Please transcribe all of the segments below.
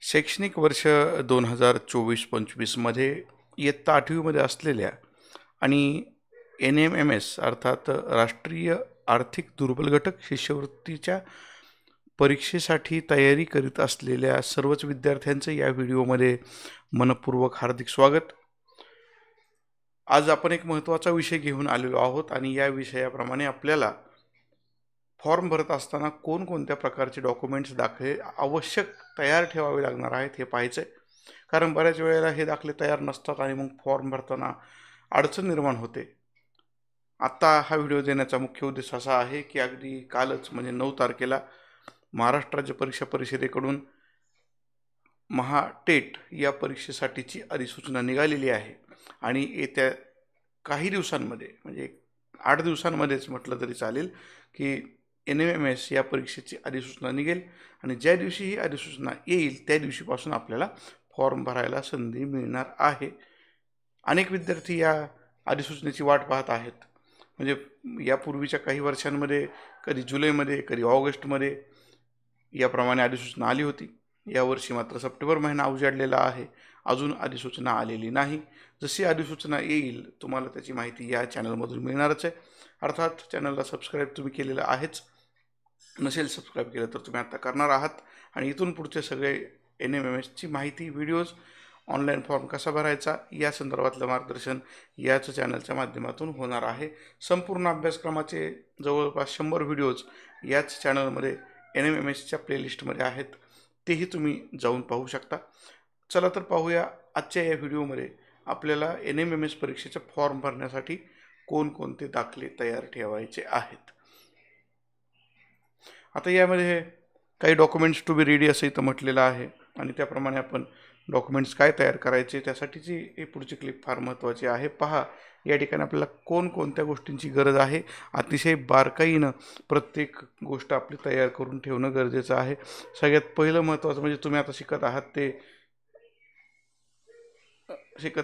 शैक्षणिक वर्ष 2024-25 मध्ये इयत्ता 8वीमध्ये असलेल्या आणि NMMS अर्थात राष्ट्रीय आर्थिक दुर्बल घटक शिष्यवृत्तीच्या परीक्षेसाठी तयारी करीत असलेल्या सर्वच विद्यार्थ्यांचं या व्हिडिओमध्ये मनपूर्वक हार्दिक स्वागत. आज आपण एक महत्त्वाचा विषय घेऊन आलेलो आहोत आणि या विषयाप्रमाणे आपल्याला फॉर्म भरत असताना कोणकोणत्या प्रकारचे डॉक्युमेंट्स दाखले आवश्यक तयार ठेवावे लागणार आहेत हे पाहायचं आहे. कारण बऱ्याच वेळेला हे दाखले तयार नसतात आणि मग फॉर्म भरताना अडचण निर्माण होते. आत्ता हा व्हिडिओ देण्याचा मुख्य उद्देश असा आहे की अगदी कालच म्हणजे 9 तारखेला महाराष्ट्र राज्य परीक्षा परिषदेकडून महाटेट या परीक्षेसाठीची अधिसूचना निघालेली आहे आणि येत्या काही दिवसांमध्ये म्हणजे 8 दिवसांमध्येच म्हटलं तरी चालेल की NMMS या परीक्षेची अधिसूचना निघेल आणि ज्या दिवशी ही अधिसूचना येईल त्या दिवशीपासून आपल्याला फॉर्म भरायला संधी मिळणार आहे. अनेक विद्यार्थी या अधिसूचनेची वाट पाहत आहेत. म्हणजे यापूर्वीच्या काही वर्षांमध्ये कधी जुलैमध्ये कधी ऑगस्टमध्ये याप्रमाणे अधिसूचना आली होती. यावर्षी मात्र सप्टेंबर महिना उजाडलेला आहे, अजून अधिसूचना आलेली नाही. जशी अधिसूचना येईल तुम्हाला त्याची माहिती या चॅनलमधून मिळणारच आहे. अर्थात चॅनलला सबस्क्राईब तुम्ही केलेलं आहेच, नसेल सबस्क्राईब केलं तर तुम्ही आता करणार आहात आणि इथून पुढचे सगळे NMMSची माहिती, व्हिडिओज, ऑनलाईन फॉर्म कसा भरायचा या संदर्भातलं मार्गदर्शन याच चॅनलच्या माध्यमातून होणार आहे. संपूर्ण अभ्यासक्रमाचे जवळपास 100 व्हिडिओज याच चॅनलमध्ये NMMSच्या प्लेलिस्टमध्ये आहेत, तेही तुम्ही जाऊन पाहू शकता. चला तर पाहूया आजच्या या व्हिडिओमध्ये आपल्याला NMMS परीक्षेचा फॉर्म भरण्यासाठी कोणकोणते दाखले तयार ठेवायचे आहेत. आता यामध्ये काही डॉक्युमेंट्स टू बी रेडी असं इथं म्हटलेलं आहे आणि त्याप्रमाणे आपण डॉक्युमेंट्स काय तयार करायचे त्यासाठीची ही पुढची क्लिप फार महत्त्वाची आहे. पहा, या ठिकाणी आपल्याला कोणकोणत्या गोष्टींची गरज आहे. अतिशय बारकाईनं प्रत्येक गोष्ट आपली तयार करून ठेवणं गरजेचं आहे. सगळ्यात पहिलं महत्त्वाचं म्हणजे तुम्ही आता शिकत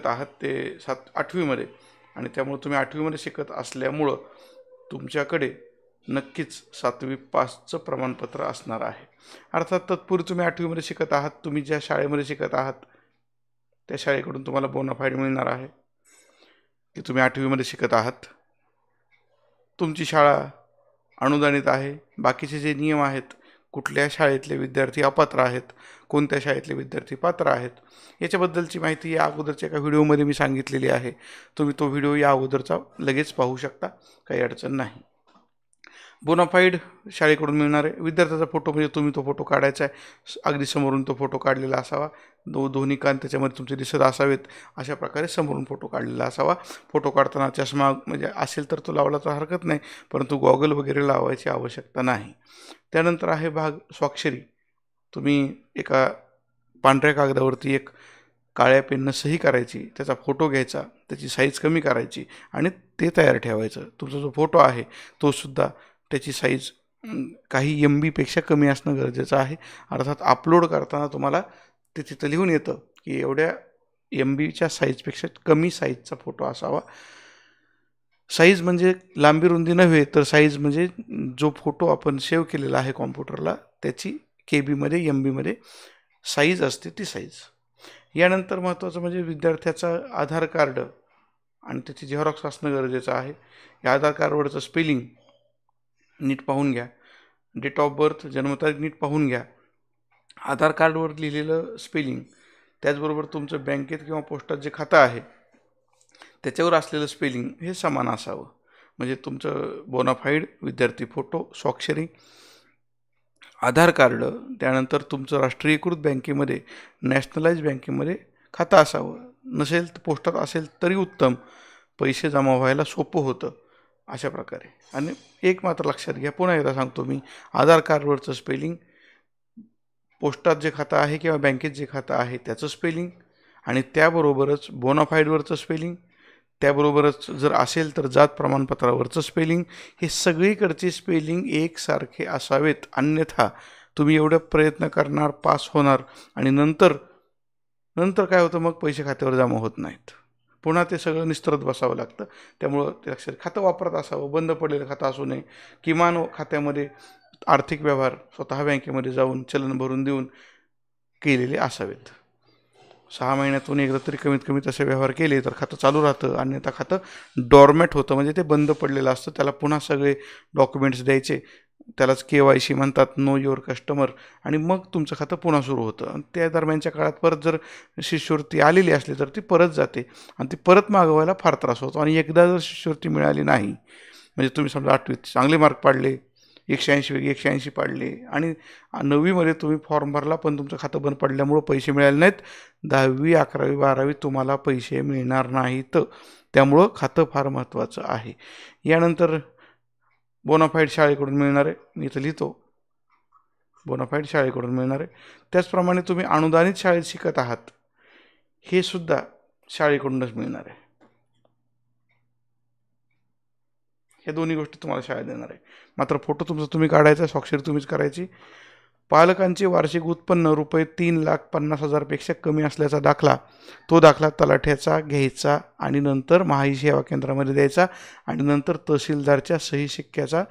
आहात ते 8वीमध्ये आणि त्यामुळे तुम्ही 8वीमध्ये शिकत असल्यामुळं तुमच्याकडे नक्कीच 7वी पासचं प्रमाणपत्र असणार आहे. अर्थात तत्पूर्वी तुम्ही 8वीमध्ये शिकत आहात, तुम्ही ज्या शाळेमध्ये शिकत आहात त्या शाळेकडून तुम्हाला बोनाफाईड मिळणार आहे की तुम्ही 8वीमध्ये शिकत आहात, तुमची शाळा अनुदानित आहे. बाकीचे जे नियम आहेत, कुठल्या शाळेतले विद्यार्थी अपात्र आहेत, कोणत्या शाळेतले विद्यार्थी पात्र आहेत, याच्याबद्दलची माहिती या अगोदरच्या एका व्हिडिओमध्ये मी सांगितलेली आहे. तुम्ही तो व्हिडिओ या अगोदरचा लगेच पाहू शकता, काही अडचण नाही. बोनाफाईड शाळेकडून मिळणार आहे. विद्यार्थ्याचा फोटो म्हणजे तुम्ही तो फोटो काढायचा आहे, अगदी समोरून तो फोटो काढलेला असावा. दोन्ही कान त्याच्यामध्ये तुमचे दिसत असावेत, अशा प्रकारे समोरून फोटो काढलेला असावा. फोटो काढताना चष्मा म्हणजे असेल तर तो लावला तर हरकत नाही, परंतु गॉगल वगैरे लावायची आवश्यकता नाही. त्यानंतर आहे भाग स्वाक्षरी. तुम्ही एका पांढऱ्या कागदावरती एक काळ्या पेननं सही करायची, त्याचा फोटो घ्यायचा, त्याची साईज कमी करायची आणि ते तयार ठेवायचं. तुमचा जो फोटो आहे तो सुद्धा त्याची साईज काही MB पेक्षा कमी असणं गरजेचं आहे. अर्थात अपलोड करताना तुम्हाला ते तिथं लिहून येतं की एवढ्या MBच्या साईजपेक्षा कमी साईजचा फोटो असावा. साईज म्हणजे लांबी रुंदी नव्हे, तर साईज म्हणजे जो फोटो आपण सेव्ह केलेला आहे कॉम्प्युटरला त्याची KB मध्ये MBमध्ये साईज असते, ती साईज. यानंतर महत्त्वाचं म्हणजे विद्यार्थ्याचं आधार कार्ड आणि त्याची झेरॉक्स असणं गरजेचं आहे. या आधार कार्डवरचं स्पेलिंग नीट पाहून घ्या, डेट ऑफ बर्थ जन्मतारीख नीट पाहून घ्या. आधार कार्डवर लिहिलेलं स्पेलिंग त्याचबरोबर तुमचं बँकेत किंवा पोस्टात जे खातं आहे त्याच्यावर असलेलं स्पेलिंग हे समान असावं. म्हणजे तुमचं बोनाफाईड, विद्यार्थी फोटो, स्वाक्षरी, आधार कार्ड, त्यानंतर तुमचं राष्ट्रीयकृत बँकेमध्ये, नॅशनलाइज बँकेमध्ये खातं असावं. नसेल तर पोस्टात असेल तरी उत्तम, पैसे जमा व्हायला सोपं होतं अशा प्रकारे. आणि एक मात्र लक्षात घ्या, पुन्हा एकदा सांगतो मी, आधार कार्डवरचं स्पेलिंग, पोस्टात जे खातं आहे किंवा बँकेत जे खातं आहे त्याचं स्पेलिंग आणि त्याबरोबरच बोनाफाईडवरचं स्पेलिंग, त्याबरोबरच जर असेल तर जात प्रमाणपत्रावरचं स्पेलिंग, हे सगळीकडचे स्पेलिंग एकसारखे असावेत. अन्यथा तुम्ही एवढे प्रयत्न करणार, पास होणार आणि नंतर काय होतं, मग पैसे खात्यावर जमा होत नाहीत. पुन्हा ते सगळं निस्तरत बसावं लागतं. त्यामुळं ते लक्षात, खातं वापरत असावं, बंद पडलेलं खातं असू नये. किमान खात्यामध्ये आर्थिक व्यवहार स्वतः बँकेमध्ये जाऊन चलन भरून देऊन केलेले असावेत. 6 महिन्यातून एकदा तरी कमीत कमी तसे व्यवहार केले तर खातं चालू राहतं, अन्यथा खातं डॉर्मेट होतं, म्हणजे ते बंद पडलेलं असतं. त्याला पुन्हा सगळे डॉक्युमेंट्स द्यायचे, त्यालाच KYC म्हणतात, नो युअर कस्टमर, आणि मग तुमचं खातं पुन्हा सुरू होतं. आणि त्या दरम्यानच्या काळात परत जर शिष्यवृत्ती आलेली असली तर ती परत जाते आणि ती परत मागवायला फार त्रास होतो. आणि एकदा जर शिष्यवृत्ती मिळाली नाही, म्हणजे तुम्ही समजा 8वीत चांगले मार्क पाडले, 180 पैकी 180 पाडले, आणि 9वीमध्ये तुम्ही फॉर्म भरला पण तुमचं खातं बंद पडल्यामुळं पैसे मिळाले नाहीत, 10वी 11वी 12वी तुम्हाला पैसे मिळणार नाहीत. त्यामुळं खातं फार महत्त्वाचं आहे. यानंतर बोनाफाईड शाळेकडून मिळणार आहे, मी इथं लिहितो, बोनाफाईड शाळेकडून मिळणार आहे. त्याचप्रमाणे तुम्ही अनुदानित शाळेत शिकत आहात, हे सुद्धा शाळेकडूनच मिळणार आहे. हे दोन्ही गोष्टी तुम्हाला शाळा देणार आहे. मात्र फोटो तुमचा तुम्ही काढायचा, स्वाक्षरी तुम्हीच करायची. पालकांचे वार्षिक उत्पन्न ₹3,50,000 पेक्षा कमी असल्याचा दाखला, तो दाखला तलाठ्याचा घ्यायचा आणि नंतर महाई सेवा केंद्रामध्ये द्यायचा, आणि नंतर तहसीलदारच्या सही शिक्क्याचा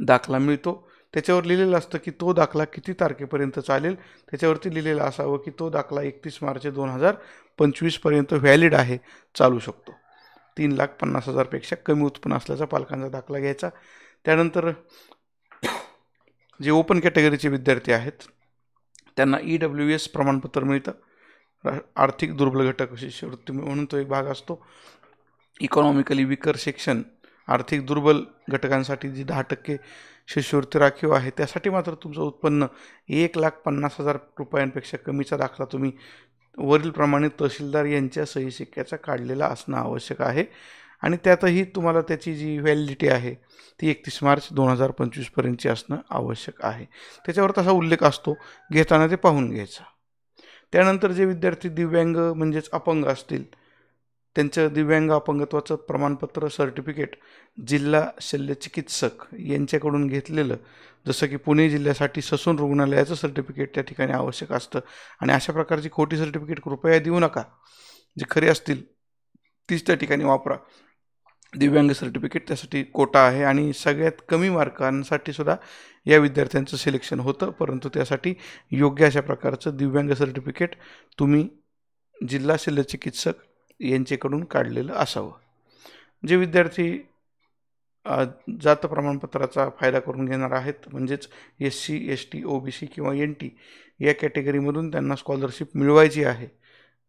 दाखला मिळतो. त्याच्यावर लिहिलेलं असतं की तो दाखला किती तारखेपर्यंत चालेल. त्याच्यावरती लिहिलेलं असावं की तो दाखला 31 मार्च 2025 पर्यंत व्हॅलिड आहे, चालू शकतो. 3,50,000 पेक्षा कमी उत्पन्न असल्याचा पालकांचा दाखला घ्यायचा. त्यानंतर जे ओपन कॅटेगरीचे विद्यार्थी आहेत त्यांना EWS प्रमाणपत्र मिळतं. आर्थिक दुर्बल घटक शिष्यवृत्ती म्हणून तो एक भाग असतो. इकॉनॉमिकली विकर सेक्शन, आर्थिक दुर्बल घटकांसाठी जी 10% शिष्यवृत्ती राखीव आहे, त्यासाठी मात्र तुमचं उत्पन्न 1,50,000 रुपयांपेक्षा कमीचा दाखला तुम्ही वरीलप्रमाणे तहसीलदार यांच्या सही शिक्क्याचा काढलेला असणं आवश्यक आहे. आणि त्यातही तुम्हाला त्याची जी व्हॅलिडिटी आहे ती 31 मार्च 2025 पर्यंतची असणं आवश्यक आहे. त्याच्यावर तसा उल्लेख असतो, घेताना ते पाहून घ्यायचा. त्यानंतर जे विद्यार्थी दिव्यांग म्हणजेच अपंग असतील, त्यांचं दिव्यांग अपंगत्वाचं प्रमाणपत्र सर्टिफिकेट जिल्हा शल्यचिकित्सक यांच्याकडून घेतलेलं, जसं की पुणे जिल्ह्यासाठी ससून रुग्णालयाचं सर्टिफिकेट त्या ठिकाणी आवश्यक असतं. आणि अशा प्रकारची खोटी सर्टिफिकेट कृपया देऊ नका. जे खरे असतील तीच त्या ठिकाणी वापरा. दिव्यांग सर्टिफिकेट त्यासाठी कोटा आहे आणि सगळ्यात कमी मार्कांसाठी सुद्धा या विद्यार्थ्यांचं सिलेक्शन होतं, परंतु त्यासाठी योग्य अशा प्रकारचं दिव्यांग सर्टिफिकेट तुम्ही जिल्हा शल्यचिकित्सक यांच्याकडून काढलेलं असावं. जे विद्यार्थी जात प्रमाणपत्राचा फायदा करून घेणार आहेत, म्हणजेच SC ST OBC किंवा NT या कॅटेगरीमधून त्यांना स्कॉलरशिप मिळवायची आहे,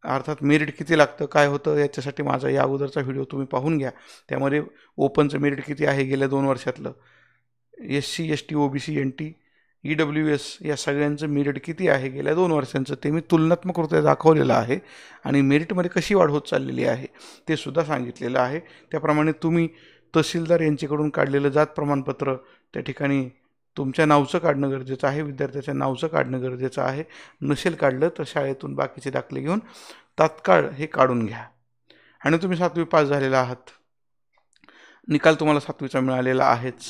अर्थात मेरिट किती लागतं काय होतं याच्यासाठी माझा या अगोदरचा व्हिडिओ तुम्ही पाहून घ्या. त्यामध्ये ओपनचं मेरिट किती आहे गेल्या 2 वर्षातलं, SC ST OBC NT EWS या सगळ्यांचं मेरिट किती आहे गेल्या 2 वर्षांचं, ते मी तुलनात्मकरित्या दाखवलेलं आहे. आणि मेरिटमध्ये कशी वाढ होत चाललेली आहे ते सुद्धा सांगितलेलं आहे. त्याप्रमाणे तुम्ही तहसीलदार यांच्याकडून काढलेलं जात प्रमाणपत्र त्या ठिकाणी तुमच्या नावचं काढणं गरजेचं आहे, विद्यार्थ्याच्या नावचं काढणं गरजेचं आहे. नसेल काढलं तर शाळेतून बाकीचे दाखले घेऊन तात्काळ हे काढून घ्या. आणि तुम्ही 7वी पास झालेला आहात, निकाल तुम्हाला 7वीचा मिळालेला आहेच,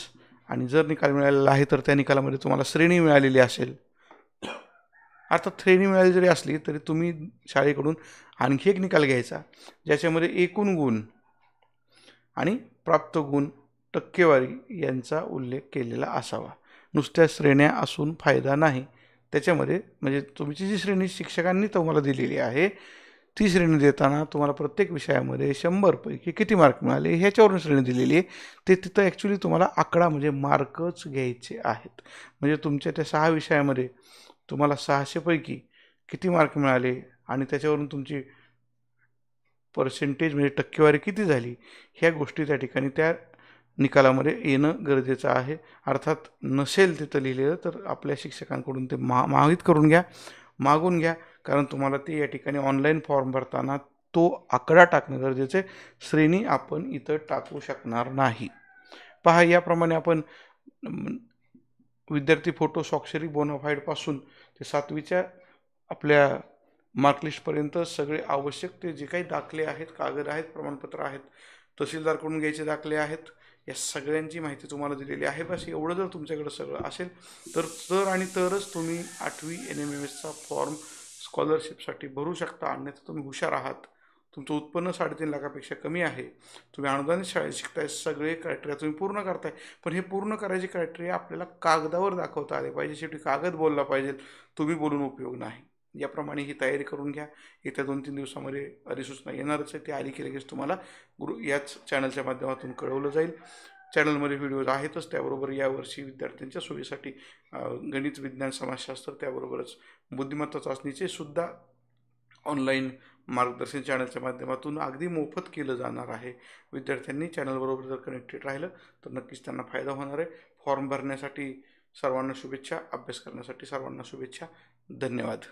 आणि जर निकाल मिळालेला आहे तर त्या निकालामध्ये तुम्हाला श्रेणी मिळालेली असेल, अर्थात श्रेणी मिळाली जरी असली तरी तुम्ही शाळेकडून आणखी एक निकाल घ्यायचा, ज्याच्यामध्ये एकूण गुण आणि प्राप्त गुण टक्केवारी यांचा उल्लेख केलेला असावा. नुसत्या श्रेण्या असून फायदा नाही. त्याच्यामध्ये म्हणजे तुमची जी श्रेणी शिक्षकांनी तुम्हाला दिलेली आहे ती श्रेणी देताना तुम्हाला प्रत्येक विषयामध्ये 100 पैकी किती मार्क मिळाले ह्याच्यावरून श्रेणी दिलेली आहे. ते तिथं ॲक्च्युली तुम्हाला आकडा म्हणजे मार्कच घ्यायचे आहेत. म्हणजे तुमच्या त्या 6 विषयामध्ये तुम्हाला 600 पैकी किती मार्क मिळाले आणि त्याच्यावरून तुमची पर्सेंटेज म्हणजे टक्केवारी किती झाली, ह्या गोष्टी त्या ठिकाणी त्या निकालामध्ये येणं गरजेचं आहे. अर्थात नसेल तिथं लिहिलेलं तर आपल्या शिक्षकांकडून ते माहित करून घ्या, मागून घ्या, कारण तुम्हाला ते या ठिकाणी ऑनलाईन फॉर्म भरताना तो आकडा टाकणं गरजेचं आहे. श्रेणी आपण इथं टाकू शकणार नाही. पहा, याप्रमाणे आपण विद्यार्थी फोटो स्वाक्षरी बोनाफाईडपासून ते 7वीच्या आपल्या मार्कलिस्टपर्यंत सगळे आवश्यक ते जे काही दाखले आहेत, कागद आहेत, प्रमाणपत्र आहेत, तहसीलदारकडून घ्यायचे दाखले आहेत, या सगळ्यांची माहिती तुम्हाला दिलेली आहे. बस एवढं जर तुमच्याकडे सगळं असेल तर आणि तरच तुम्ही 8वी NMMSचा फॉर्म स्कॉलरशिपसाठी भरू शकता. अन्यथा तुम्ही हुशार आहात, तुमचं उत्पन्न 3.5 लाखापेक्षा कमी आहे, तुम्ही अनुदानित शाळेत शिकताय, सगळे क्रायटेरिया तुम्ही पूर्ण करताय, पण हे पूर्ण करायचे क्रायटेरिया आपल्याला कागदावर दाखवता आले पाहिजे. शेवटी कागद बोलला पाहिजे, तुम्ही बोलून उपयोग नाही. याप्रमाणे ही तयारी करून घ्या. येत्या 2-3 दिवसामध्ये अधिसूचना येणारच आहे. ती आली की लगेच तुम्हाला याच चॅनलच्या माध्यमातून कळवलं जाईल. चॅनलमध्ये व्हिडिओज आहेतच, त्याबरोबर यावर्षी विद्यार्थ्यांच्या सोयीसाठी गणित, विज्ञान, समाजशास्त्र, त्याबरोबरच बुद्धिमत्ता चाचणीचे सुद्धा ऑनलाईन मार्गदर्शन चॅनलच्या माध्यमातून अगदी मोफत केलं जाणार आहे. विद्यार्थ्यांनी चॅनलबरोबर जर कनेक्टेड राहिलं तर नक्कीच त्यांना फायदा होणार आहे. फॉर्म भरण्यासाठी सर्वांना शुभेच्छा, अभ्यास करण्यासाठी सर्वांना शुभेच्छा. धन्यवाद.